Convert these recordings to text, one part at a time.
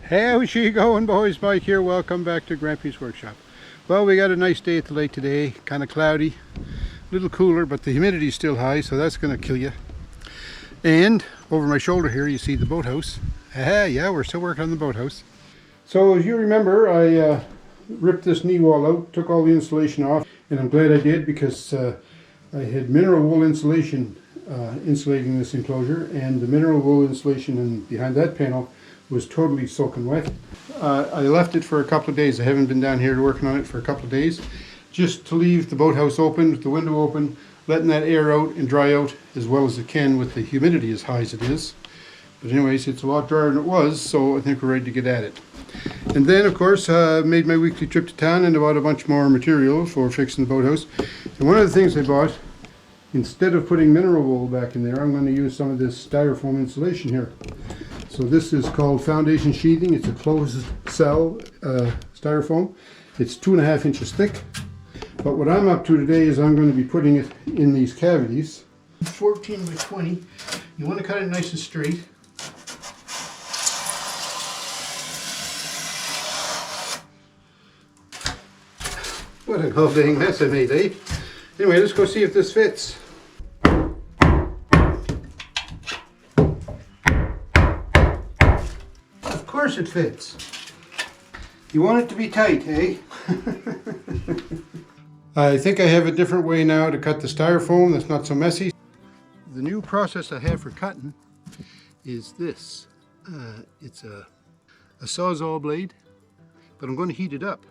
How's she going, boys? Mike here. Welcome back to Grampie's workshop. Well, we got a nice day at the lake today. Kind of cloudy, a little cooler, but the humidity is still high, so that's going to kill you. And over my shoulder here, you see the boathouse. Yeah, we're still working on the boathouse. So as you remember, I ripped this knee wall out, took all the insulation off, and I'm glad I did because I had mineral wool insulation insulating this enclosure, and the mineral wool insulation behind that panel was totally soaking wet. I left it for a couple of days. I haven't been down here working on it for a couple of days, just to leave the boathouse open, with the window open, letting that air out and dry out as well as it can with the humidity as high as it is. But anyways, it's a lot drier than it was, so I think we're ready to get at it. And then, of course, made my weekly trip to town and bought a bunch more material for fixing the boathouse. And one of the things I bought, instead of putting mineral wool back in there, I'm going to use some of this styrofoam insulation here. So this is called foundation sheathing. It's a closed cell styrofoam. It's 2.5 inches thick. But what I'm up to today is I'm going to be putting it in these cavities. 14 by 20. You want to cut it nice and straight. What a whole dang mess I made, eh? Anyway, let's go see if this fits. Of course it fits. You want it to be tight, eh? I think I have a different way now to cut the styrofoam that's not so messy. The new process I have for cutting is this. It's a Sawzall blade, but I'm going to heat it up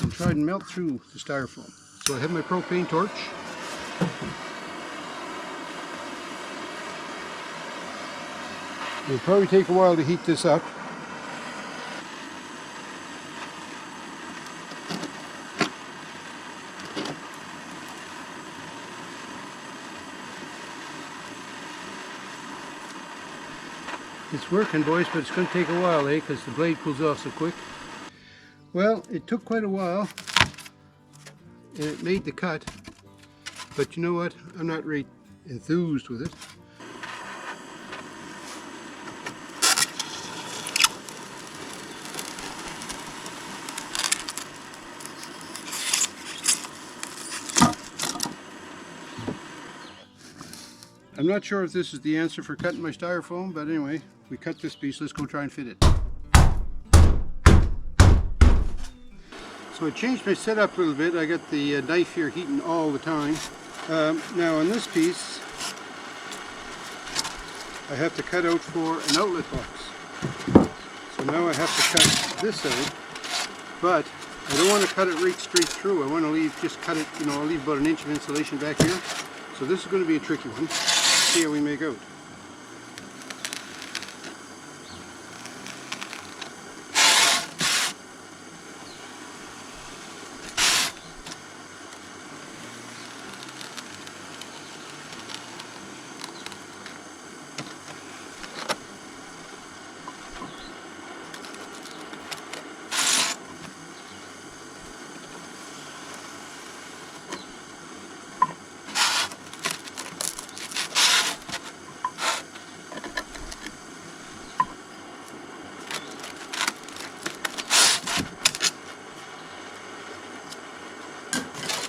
and try and melt through the styrofoam. So I have my propane torch. It'll probably take a while to heat this up. It's working, boys, but it's going to take a while, eh? Because the blade pulls off so quick. Well, it took quite a while, and it made the cut. But you know what? I'm not really enthused with it. I'm not sure if this is the answer for cutting my styrofoam, but anyway, we cut this piece. Let's go try and fit it. So I changed my setup a little bit. I got the knife here heating all the time. Now on this piece, I have to cut out for an outlet box. So now I have to cut this out, but I don't want to cut it right straight through. I want to cut it, I'll leave about 1 inch of insulation back here. So this is going to be a tricky one. See how we make out.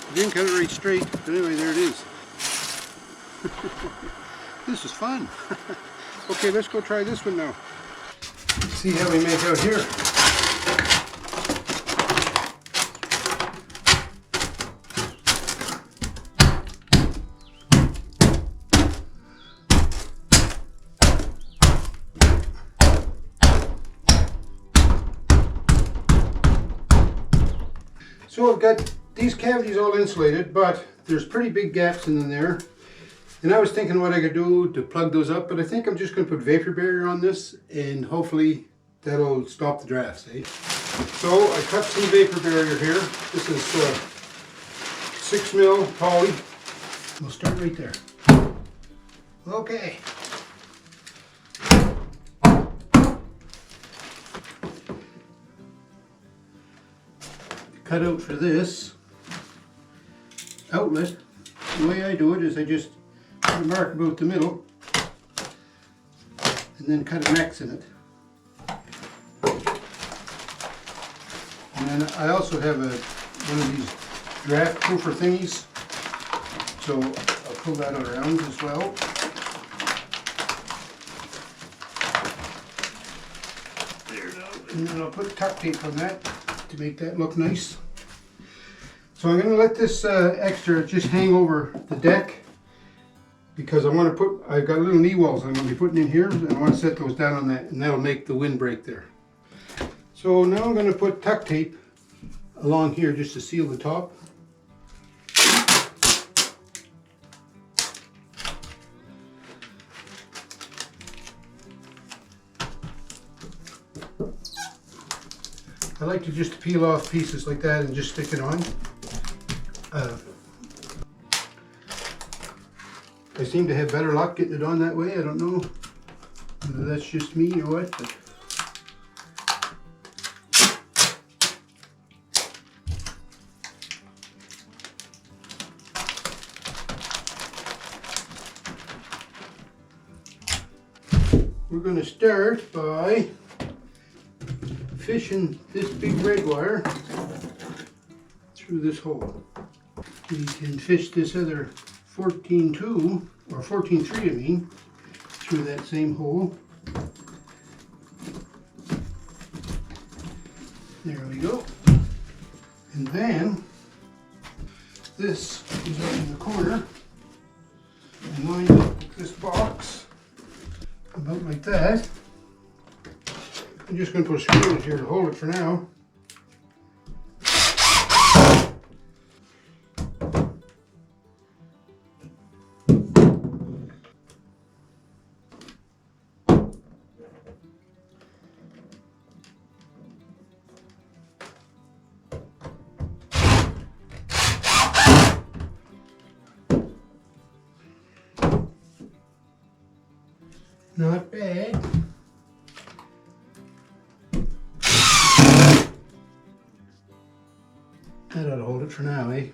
I didn't cut it right straight, but anyway, there it is. This is fun. Okay, let's go try this one now. See how we make out here. So I've got these cavities all insulated, but there's pretty big gaps in there. And I was thinking what I could do to plug those up, but I think I'm just going to put vapor barrier on this, and hopefully that'll stop the drafts, eh? So I cut some vapor barrier here. This is 6 mil poly. We'll start right there. Okay. Cut out for this outlet, the way I do it is I just put a mark about the middle and then cut an X in it. And I also have one of these draft proofer thingies, so I'll pull that around as well. There it is. And then I'll put tuck tape on that to make that look nice. So I'm going to let this extra just hang over the deck, because I've got little knee walls I'm going to be putting in here, and I want to set those down on that, and that'll make the windbreak there. So now I'm going to put tuck tape along here just to seal the top. I like to just peel off pieces like that and just stick it on. I seem to have better luck getting it on that way. I don't know whether that's just me or what, but we're going to start by fishing this big red wire through this hole. We can fish this other 14.2 or 14.3 I mean through that same hole. There we go. And then this is up in the corner and lined up with this box about like that. I'm just going to put a screw in it here to hold it for now. Not bad. That ought to hold it for now, eh?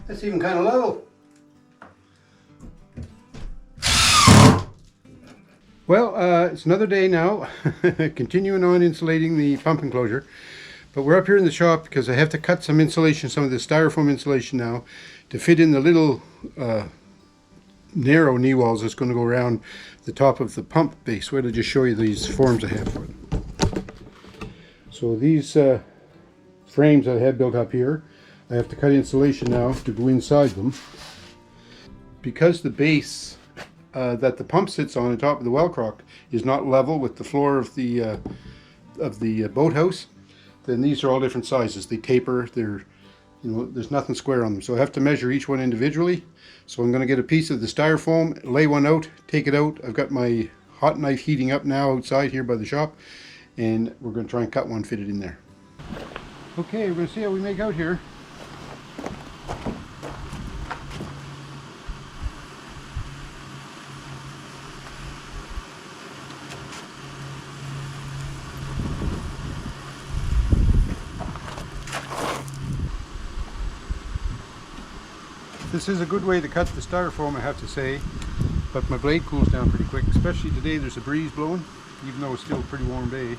That's even kind of level. Well, it's another day now, continuing on insulating the pump enclosure. But we're up here in the shop because I have to cut some insulation, some of the styrofoam insulation now, to fit in the little narrow knee walls that's going to go around the top of the pump base. Wait, I'll just show you these forms I have for it. So these frames I have built up here, I have to cut insulation now to go inside them. Because the base that the pump sits on top of the well crock is not level with the floor of the boathouse, then these are all different sizes. They taper. There's nothing square on them. So I have to measure each one individually. So I'm going to get a piece of the styrofoam, lay one out, take it out. I've got my hot knife heating up now outside here by the shop, and we're going to try and cut one, fit it in there. Okay, we're going to see how we make out here. This is a good way to cut the styrofoam, I have to say, but my blade cools down pretty quick, especially today. There's a breeze blowing, even though it's still a pretty warm day.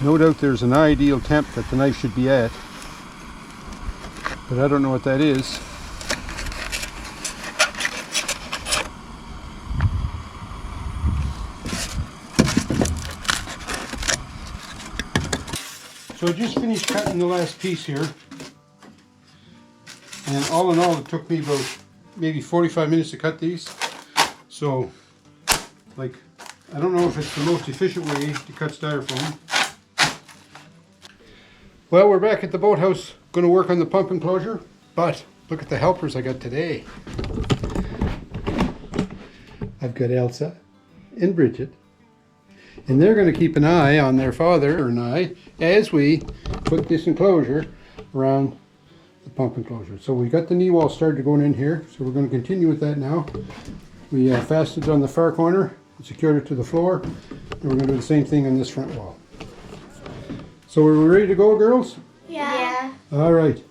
No doubt there's an ideal temp that the knife should be at, but I don't know what that is. So I just finished cutting the last piece here, And all in all, it took me about maybe 45 minutes to cut these. So, like, I don't know if it's the most efficient way to cut styrofoam. Well, we're back at the boathouse, going to work on the pump enclosure, but look at the helpers I got today. I've got Elsa and Brigit, and they're going to keep an eye on their father and I as we put this enclosure around the pump enclosure. So we got the knee wall started going in here, so we're going to continue with that now. We fastened it on the far corner, secured it to the floor, and we're going to do the same thing on this front wall. So are we ready to go, girls? Yeah. All right.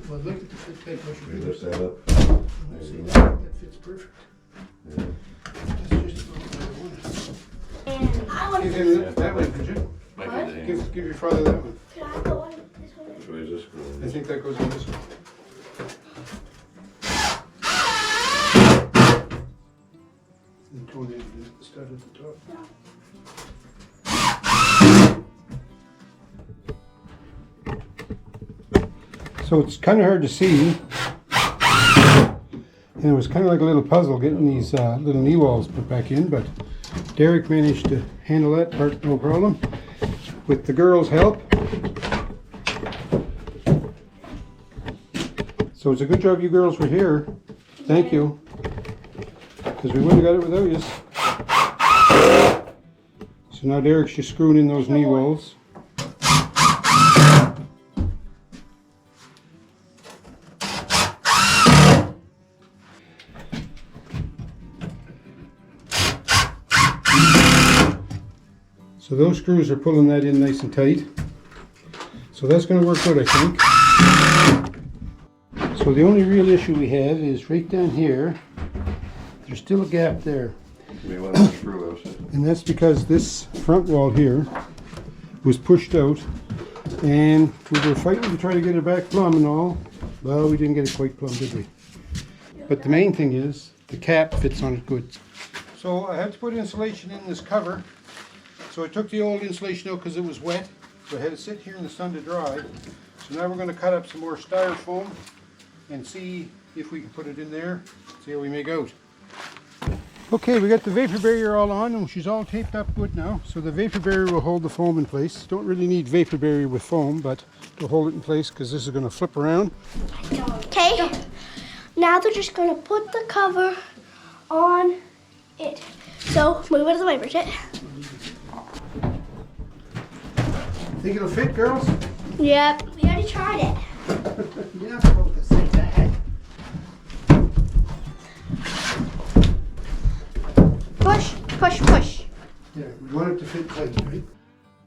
Well, look at the fit tape. Lift that up. That fits perfect. Yeah. That's just about what I wanted. And I want Give to. him that one, could you? Might be the hand. Give your father that one. Could I go on this one? Which way is this going? I think that goes on this one. And tone it in the stud at the top. So it's kind of hard to see. And it was kind of like a little puzzle getting these little knee walls put back in, but Derek managed to handle that part no problem. With the girls' help. So it's a good job you girls were here. Thank you. Because we wouldn't have got it without you. So now Derek's just screwing in those knee walls. So those screws are pulling that in nice and tight. So that's going to work good, I think. So the only real issue we have is right down here. There's still a gap there. We want to screw those in. And that's because this front wall here was pushed out. And we were fighting to try to get it back plumb and all. Well, we didn't get it quite plumb, did we? But the main thing is the cap fits on it good. So I had to put insulation in this cover. So I took the old insulation out because it was wet, so I had to sit here in the sun to dry. So now we're going to cut up some more styrofoam and see if we can put it in there, see how we make out. Okay, we got the vapor barrier all on and she's all taped up good now. So the vapor barrier will hold the foam in place. Don't really need vapor barrier with foam, but to hold it in place because this is going to flip around. Okay, now they're just going to put the cover on it. So move it away, Bridget. Think it'll fit, girls? Yep, we already tried it. You're not supposed to say that. Push, push, push. Yeah, we want it to fit tight, right?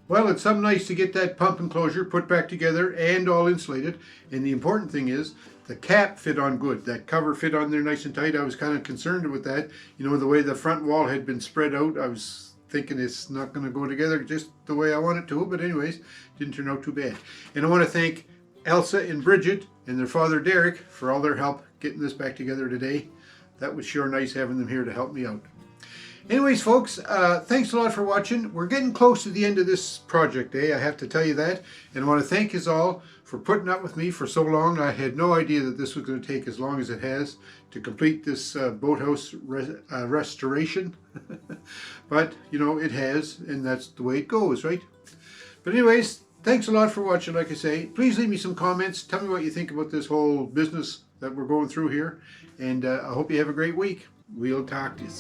Well, it's something nice to get that pump enclosure put back together and all insulated. And the important thing is the cap fit on good. That cover fit on there nice and tight. I was kind of concerned with that. You know, the way the front wall had been spread out, I was thinking it's not going to go together just the way I want it to, but anyways, didn't turn out too bad. And I want to thank Elsa and Brigit and their father Derek for all their help getting this back together today. That was sure nice having them here to help me out. Anyways, folks, thanks a lot for watching. We're getting close to the end of this project, I have to tell you that. And I want to thank you all for putting up with me for so long. I had no idea that this was going to take as long as it has to complete this boathouse restoration. But, you know, it has, and that's the way it goes, right? But anyways, thanks a lot for watching, like I say. Please leave me some comments. Tell me what you think about this whole business that we're going through here. And I hope you have a great week. We'll talk to you.